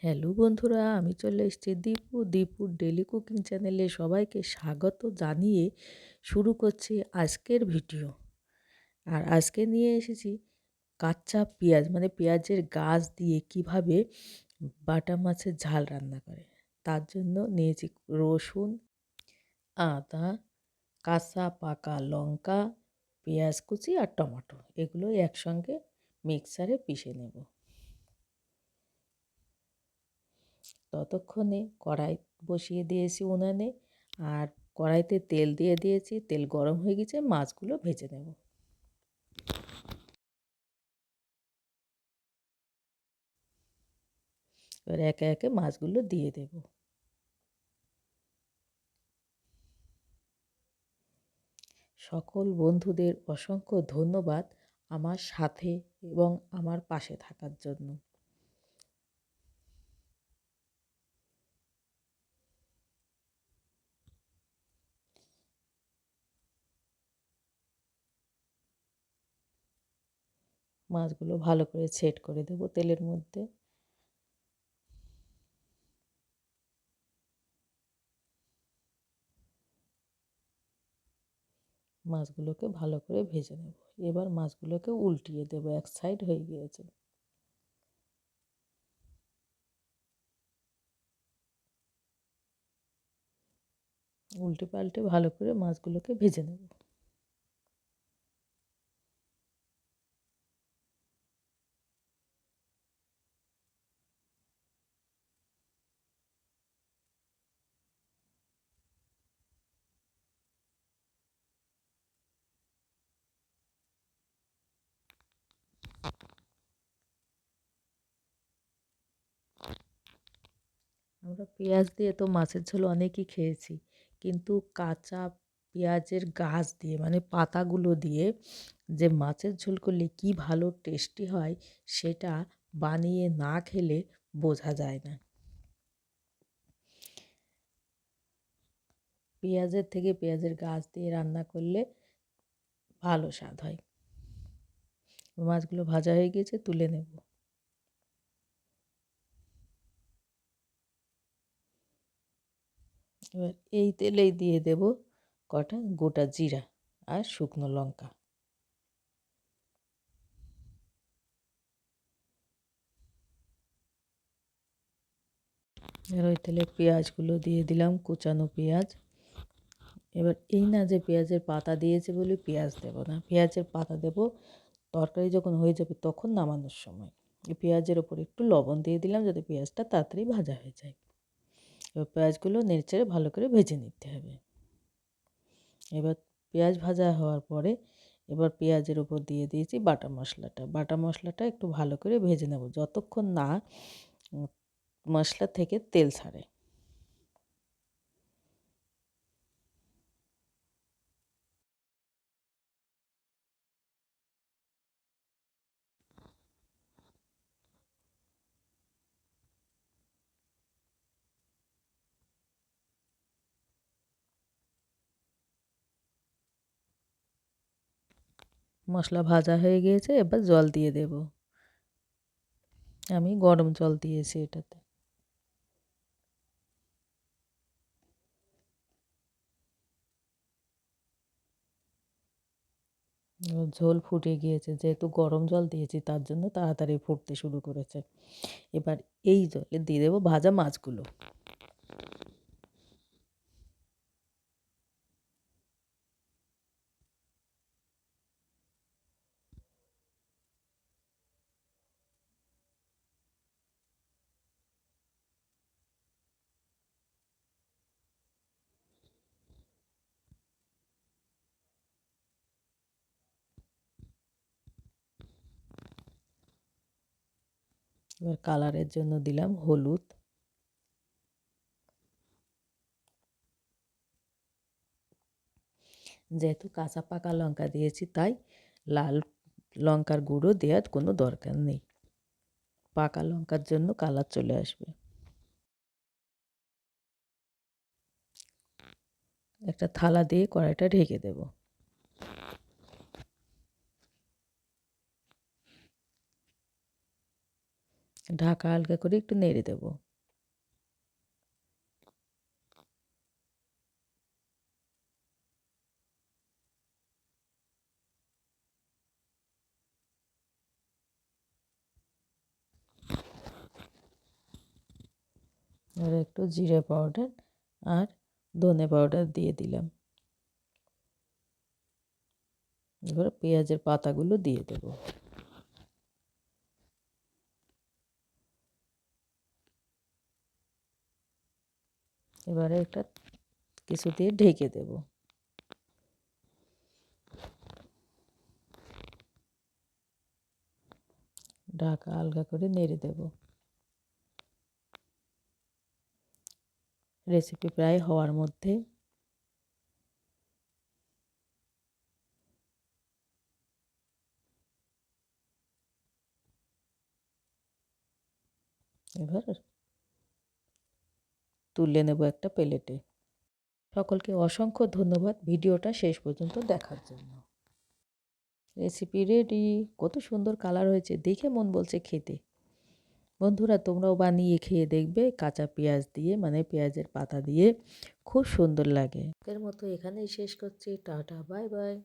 Hello বন্ধুরা, আমি চলে এসেছি দীপুর ডেলি কুকিং চ্যানেলে সবাইকে স্বাগত জানিয়ে শুরু করছি আজকের ভিডিও। আর আজকে নিয়ে এসেছি কাঁচা পেঁয়াজ, মানে পেঁয়াজের গাছ দিয়ে কিভাবে বাটা মাছের ঝাল রান্না করে। তার জন্য নিয়েছি রসুন, আদা, কাঁচা পাকা লঙ্কা, পেঁয়াজ কুচি আর টমেটো। এগুলো একসঙ্গে মিক্সারে পিষে নেব। ততক্ষণে কড়াই বসিয়ে দিয়েছি উনানে, আর কড়াইতে তেল দিয়ে দিয়েছি। তেল গরম হয়ে গেছে, মাছগুলো ভেজে নেব। এবার একে একে মাছগুলো দিয়ে দেব। সকল বন্ধুদের অসংখ্য ধন্যবাদ আমার সাথে এবং আমার পাশে থাকার জন্য। মাছগুলো ভালো করে সেট করে দেব তেলের মধ্যে। মাছগুলোকে ভালো করে ভেজে নেব। এবার মাছগুলোকে উল্টিয়ে দেব, এক সাইড হয়ে গিয়েছে। উল্টে পাল্টে ভালো করে মাছগুলোকে ভেজে নেব। আমরা পেঁয়াজ দিয়ে তো মাছের ঝোল অনেকই খেয়েছি, কিন্তু কাঁচা পেঁয়াজের গাছ দিয়ে, মানে পাতাগুলো দিয়ে যে মাছের ঝোল করলে কী ভালো টেস্টি হয়, সেটা বানিয়ে না খেলে বোঝা যায় না। পেঁয়াজের থেকে পেঁয়াজের গাছ দিয়ে রান্না করলে ভালো স্বাদ হয়। মাছগুলো ভাজা হয়ে গেছে, তুলে নেব। এবার এই তেলেই দিয়ে দেব কটা গোটা জিরা আর শুকনো লঙ্কা। এবার ওই তেলে পেঁয়াজগুলো দিয়ে দিলাম, কুচানো পেঁয়াজ। এবার এই না যে পেঁয়াজের পাতা দিয়েছে বলে পেঁয়াজ দেব না, পেঁয়াজের পাতা দেব তরকারি যখন হয়ে যাবে তখন নামানোর সময়। এই পেঁয়াজের ওপর একটু লবণ দিয়ে দিলাম যাতে পেঁয়াজটা তাড়াতাড়ি ভাজা হয়ে যায়। এবার পেঁয়াজগুলো নেড়েচেড়ে ভালো করে ভেজে নিতে হবে। এবার পেঁয়াজ ভাজা হওয়ার পরে এবার পেঁয়াজের ওপর দিয়ে দিয়েছি বাটা মশলাটা। বাটা মশলাটা একটু ভালো করে ভেজে নেব যতক্ষণ না মশলা থেকে তেল ছাড়ে। মশলা ভাজা হয়ে গিয়েছে, এবার জল দিয়ে দেব। আমি গরম জল দিয়েছি এটাতে। ঝোল ফুটে গিয়েছে, যেহেতু গরম জল দিয়েছি তার জন্য তাড়াতাড়ি ফুটতে শুরু করেছে। এবার এই জলে দিয়ে দেবো ভাজা মাছগুলো। এবার কালারের জন্য দিলাম হলুদ। যেহেতু কাঁচা পাকা লঙ্কা দিয়েছি তাই লাল লঙ্কার গুঁড়ো দেওয়ার কোনো দরকার নেই, পাকা লঙ্কার জন্য কালার চলে আসবে। একটা থালা দিয়ে কড়াইটা ঢেকে দেব। ঢাকা হালকা করে একটু নেড়ে দেবো। আর একটু জিরে পাউডার আর ধনে পাউডার দিয়ে দিলাম। এবার পেঁয়াজের পাতাগুলো দিয়ে দেব। এবারে এটা কিছু দিয়ে ঢেকে দেব। ঢাকা হালকা করে নেড়ে দেব। রেসিপি প্রায় হওয়ার মধ্যে। এবার তুলে নেব একটা প্লেটে। সকলকে অসংখ্য ধন্যবাদ ভিডিওটা শেষ পর্যন্ত দেখার জন্য। Recipe ready. কত সুন্দর কালার হয়েছে, দেখে মন বলছে খেতে। বন্ধুরা তোমরাও বানিয়ে খেয়ে দেখবে, কাঁচা পেঁয়াজ দিয়ে মানে পেঁয়াজের পাতা দিয়ে খুব সুন্দর লাগে। এর মতো এখানেই শেষ করছি। Tata, bye bye.